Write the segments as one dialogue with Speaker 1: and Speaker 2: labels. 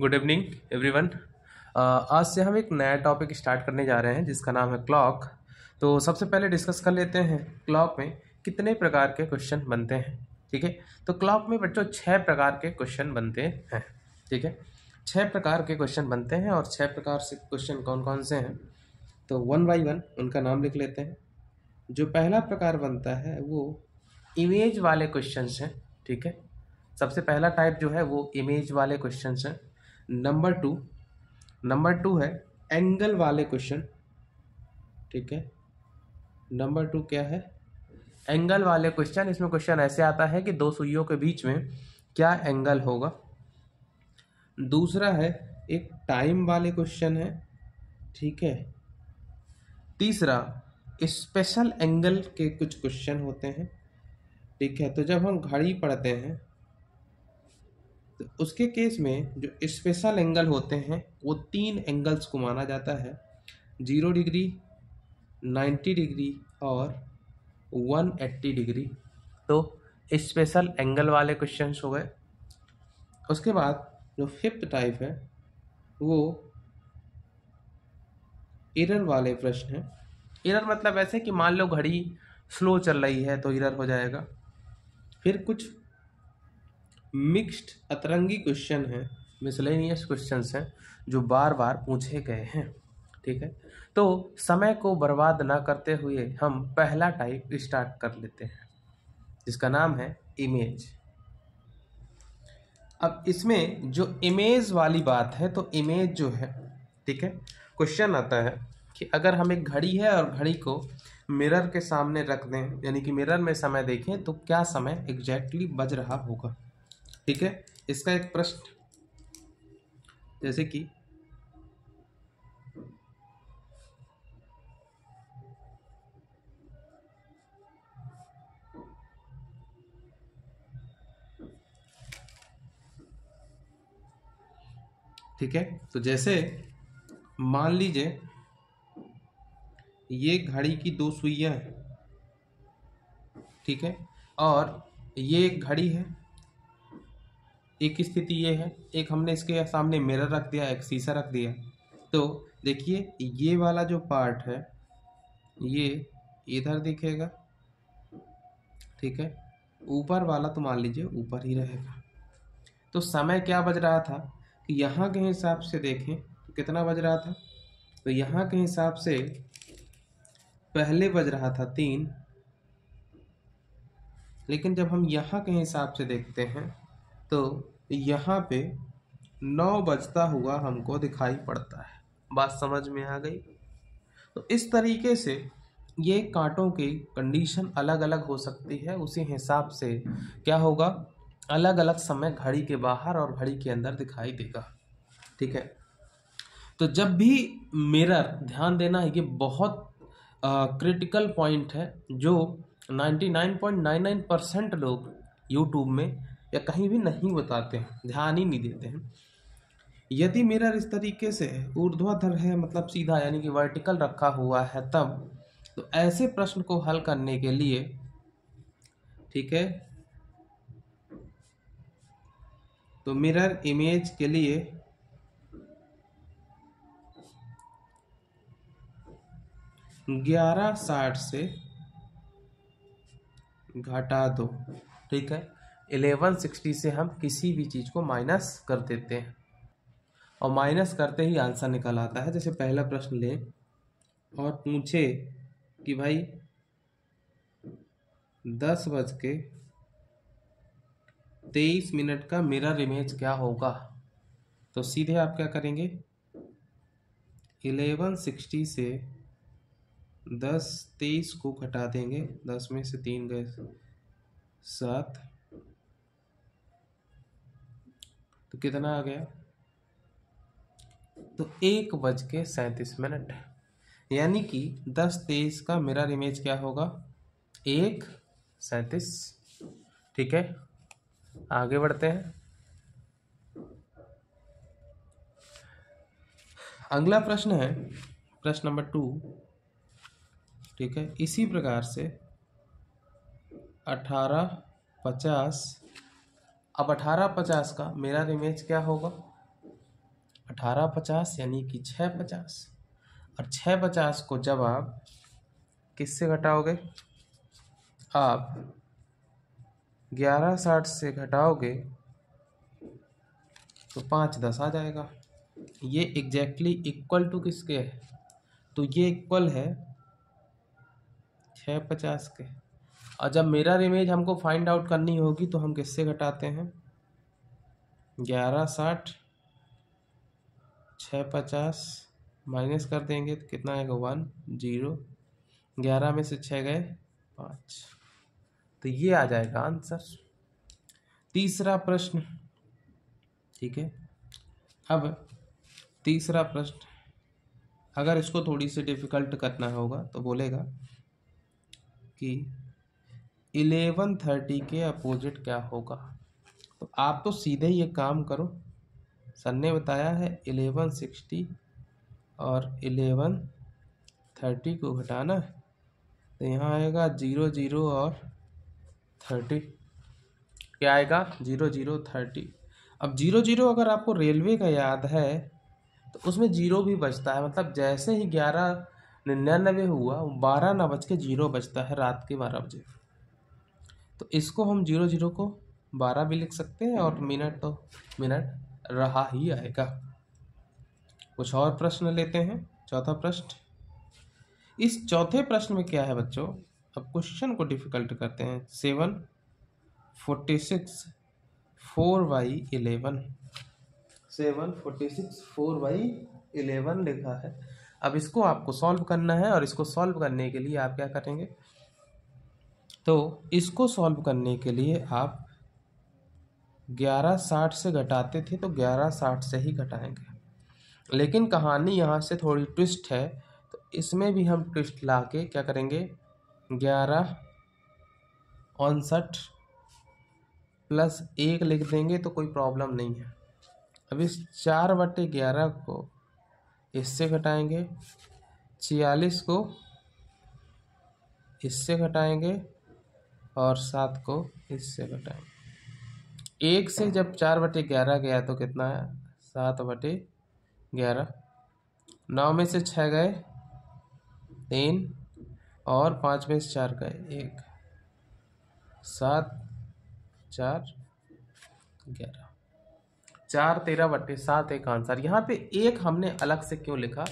Speaker 1: Good evening everyone. आज से हम एक नया टॉपिक स्टार्ट करने जा रहे हैं जिसका नाम है क्लॉक। तो सबसे पहले डिस्कस कर लेते हैं क्लॉक में कितने प्रकार के क्वेश्चन बनते हैं। ठीक है, तो क्लॉक में बच्चों 6 प्रकार के क्वेश्चन बनते हैं। ठीक है, 6 प्रकार के क्वेश्चन बनते हैं और 6 प्रकार से क्वेश्चन कौन कौन से हैं तो वन बाई वन उनका नाम लिख लेते हैं। जो पहला प्रकार बनता है वो इमेज वाले क्वेश्चंस हैं। ठीक है, सबसे पहला टाइप जो है वो इमेज वाले क्वेश्चंस हैं। नंबर टू है एंगल वाले क्वेश्चन। ठीक है, नंबर 2 क्या है? एंगल वाले क्वेश्चन। इसमें क्वेश्चन ऐसे आता है कि दो सुइयों के बीच में क्या एंगल होगा। दूसरा है एक टाइम वाले क्वेश्चन है। ठीक है, तीसरा स्पेशल एंगल के कुछ क्वेश्चन होते हैं। ठीक है, तो जब हम घड़ी पढ़ते हैं तो उसके केस में जो स्पेशल एंगल होते हैं वो 3 एंगल्स को माना जाता है, 0 डिग्री, 90 डिग्री और 180 डिग्री। तो स्पेशल एंगल वाले क्वेश्चंस हो गए। उसके बाद जो 5th टाइप है वो एरर वाले प्रश्न हैं। एरर मतलब ऐसे कि मान लो घड़ी स्लो चल रही है तो एरर हो जाएगा। फिर कुछ मिक्स्ड अतरंगी क्वेश्चन हैं, मिसलेनियस क्वेश्चंस हैं जो बार बार पूछे गए हैं। ठीक है, तो समय को बर्बाद ना करते हुए हम पहला टाइप स्टार्ट कर लेते हैं जिसका नाम है इमेज। अब इसमें जो इमेज वाली बात है तो इमेज जो है, ठीक है, क्वेश्चन आता है कि अगर हम एक घड़ी है और घड़ी को मिरर के सामने रख दें, यानी कि मिरर में समय देखें तो क्या समय एग्जैक्टली बज रहा होगा। ठीक है, इसका एक प्रश्न जैसे कि ठीक है, तो जैसे मान लीजिए ये घड़ी की 2 सुइयां हैं। ठीक है, और ये एक घड़ी है, एक स्थिति ये है, एक हमने इसके सामने मिरर रख दिया, एक शीशा रख दिया। तो देखिए ये वाला जो पार्ट है ये इधर दिखेगा। ठीक है, ऊपर वाला तो मान लीजिए ऊपर ही रहेगा। तो समय क्या बज रहा था कि यहाँ के हिसाब से देखें तो कितना बज रहा था, तो यहाँ के हिसाब से पहले बज रहा था 3, लेकिन जब हम यहाँ के हिसाब से देखते हैं तो यहाँ पे 9 बजता हुआ हमको दिखाई पड़ता है। बात समझ में आ गई? तो इस तरीके से ये कांटों की कंडीशन अलग अलग हो सकती है, उसी हिसाब से क्या होगा, अलग अलग समय घड़ी के बाहर और घड़ी के अंदर दिखाई देगा। ठीक है, तो जब भी मिरर, ध्यान देना है, ये बहुत क्रिटिकल पॉइंट है जो 99.99% लोग यूट्यूब में या कहीं भी नहीं बताते हैं, ध्यान ही नहीं देते हैं। यदि मिरर इस तरीके से ऊर्ध्वाधर है, मतलब सीधा यानी कि वर्टिकल रखा हुआ है, तब तो ऐसे प्रश्न को हल करने के लिए, ठीक है, तो मिरर इमेज के लिए 1160 से घटा दो। ठीक है, 1160 से हम किसी भी चीज को माइनस कर देते हैं और माइनस करते ही आंसर निकल आता है। जैसे पहला प्रश्न ले और पूछे कि भाई 10:23 का मिरर इमेज क्या होगा, तो सीधे आप क्या करेंगे, 1160 से 10:23 को घटा देंगे, 10 में से 3 गए 7, तो कितना आ गया, तो 1:37, यानी कि 10:23 का मिरर इमेज क्या होगा, 1:37। ठीक है, आगे बढ़ते हैं। अगला प्रश्न है प्रश्न नंबर 2। ठीक है, इसी प्रकार से 18:50, अब 18:50 का मिरर इमेज क्या होगा, 1850 यानी कि 650। और 650 को जब आप किससे घटाओगे, आप 1160 से घटाओगे तो 510 आ जाएगा। ये एग्जैक्टली इक्वल टू किसके है, तो ये इक्वल है 650 के। और जब मिरर इमेज हमको फाइंड आउट करनी होगी तो हम किससे घटाते हैं, 1160 650 माइनस कर देंगे तो कितना आएगा 1 0, 11 में से 6 गए 5, तो ये आ जाएगा आंसर। तीसरा प्रश्न, ठीक है। अब तीसरा प्रश्न, अगर इसको थोड़ी सी डिफिकल्ट करना होगा तो बोलेगा कि 1130 के अपोजिट क्या होगा। तो आप तो सीधे ये काम करो, सर ने बताया है 1160 और 1130 को घटाना है, तो यहाँ आएगा 00 और 30, क्या आएगा 00 30। अब 00 अगर आपको रेलवे का याद है तो उसमें जीरो भी बचता है, मतलब जैसे ही 1199 हुआ 12 ना बज के 0 बजता है रात के 12 बजे। तो इसको हम 00 को 12 भी लिख सकते हैं और मिनट तो मिनट रहा ही आएगा। कुछ और प्रश्न लेते हैं। चौथा प्रश्न, इस चौथे प्रश्न में क्या है बच्चों, अब क्वेश्चन को डिफिकल्ट करते हैं। 746 4/11, 746 4/11 लिखा है। अब इसको आपको सॉल्व करना है और इसको सॉल्व करने के लिए आप क्या करेंगे, तो इसको सॉल्व करने के लिए आप 1160 से घटाते थे तो 1160 से ही घटाएंगे, लेकिन कहानी यहाँ से थोड़ी ट्विस्ट है, तो इसमें भी हम ट्विस्ट ला के क्या करेंगे, 1159 प्लस 1 लिख देंगे तो कोई प्रॉब्लम नहीं है। अब इस 4/11 को इससे घटाएंगे, 46 को इससे घटाएंगे और 7 को इससे घटाएंगे। 1 से जब 4/11 गया तो कितना है 7/11, 9 में से 6 गए 3 और 5 में से 4 गए 1, 7 4 11, 4 13/7 एक आंसर। यहाँ पे एक हमने अलग से क्यों लिखा,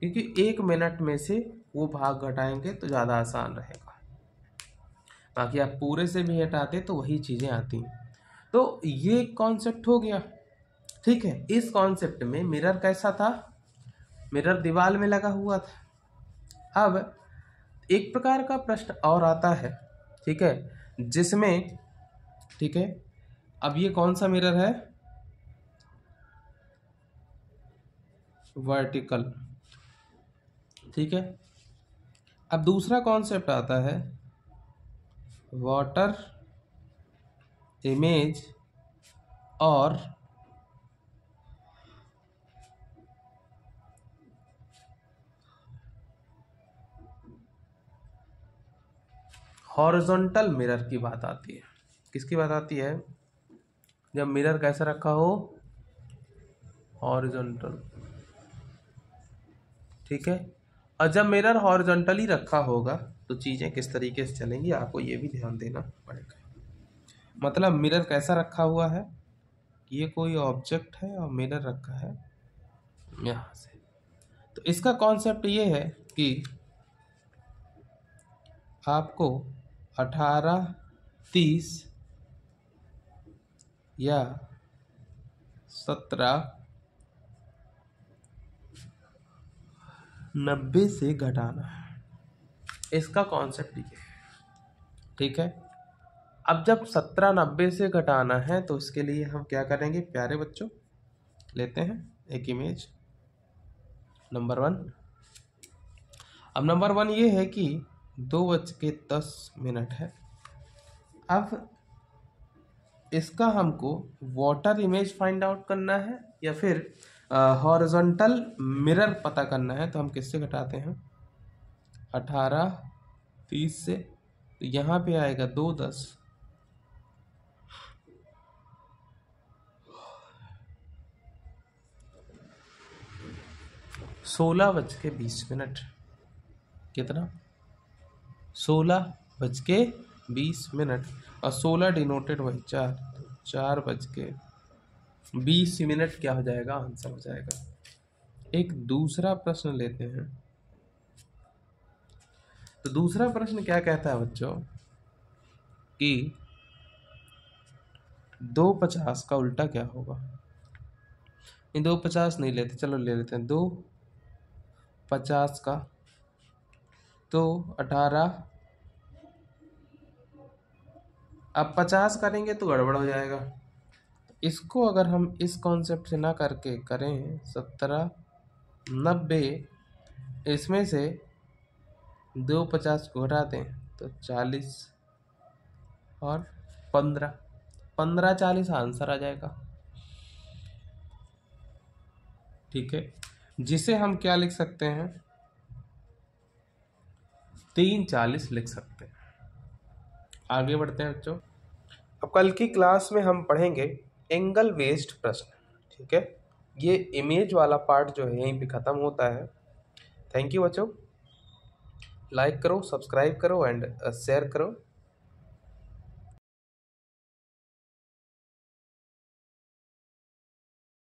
Speaker 1: क्योंकि 1 मिनट में से वो भाग घटाएंगे तो ज़्यादा आसान रहेगा, बाकी आप पूरे से भी हटाते तो वही चीज़ें आती हैं। तो ये कॉन्सेप्ट हो गया, ठीक है। इस कॉन्सेप्ट में मिरर कैसा था, मिरर दीवार में लगा हुआ था। अब एक प्रकार का प्रश्न और आता है, ठीक है, जिसमें, ठीक है, अब ये कौन सा मिरर है, वर्टिकल, ठीक है। अब दूसरा कॉन्सेप्ट आता है वाटर इमेज और हॉरिजॉन्टल मिरर की बात आती है। किसकी बात आती है, जब मिरर कैसा रखा हो, हॉरिजॉन्टल, ठीक है। और जब मिरर हॉरिजॉन्टली रखा होगा तो चीज़ें किस तरीके से चलेंगी, आपको ये भी ध्यान देना पड़ेगा। मतलब मिरर कैसा रखा हुआ है, ये कोई ऑब्जेक्ट है और मिरर रखा है यहाँ से, तो इसका कॉन्सेप्ट ये है कि आपको 18 30 या 17 90 से घटाना है, इसका कॉन्सेप्ट ये है, ठीक है। अब जब 17 90 से घटाना है तो इसके लिए हम क्या करेंगे प्यारे बच्चों, लेते हैं एक इमेज नंबर 1। अब नंबर 1 ये है कि 2:10 है। अब इसका हमको वाटर इमेज फाइंड आउट करना है या फिर हॉरिजॉन्टल मिरर पता करना है, तो हम किससे घटाते हैं 18 30 से, तो यहाँ पे आएगा 2:10, 16:20। कितना? 16:20 और 16 डिनोटेड बाई 4, तो 4:20 क्या हो जाएगा? आंसर हो जाएगा। एक दूसरा प्रश्न लेते हैं। तो दूसरा प्रश्न क्या कहता है बच्चों कि 250 का उल्टा क्या होगा? 250 नहीं लेते, चलो ले लेते हैं 250 का, तो 18। अब 50 करेंगे तो गड़बड़ हो जाएगा। इसको अगर हम इस कॉन्सेप्ट से ना करके करें 17, 90, इसमें से 250 को घटा दें तो 40 और 15, 40 आंसर आ जाएगा। ठीक है, जिसे हम क्या लिख सकते हैं? 340 लिख सकते हैं। आगे बढ़ते हैं बच्चों। अब कल की क्लास में हम पढ़ेंगे एंगल बेस्ड प्रश्न। ठीक है, ये इमेज वाला पार्ट जो है यहीं पे ख़त्म होता है। थैंक यू बच्चों। लाइक करो, सब्सक्राइब करो एंड शेयर करो।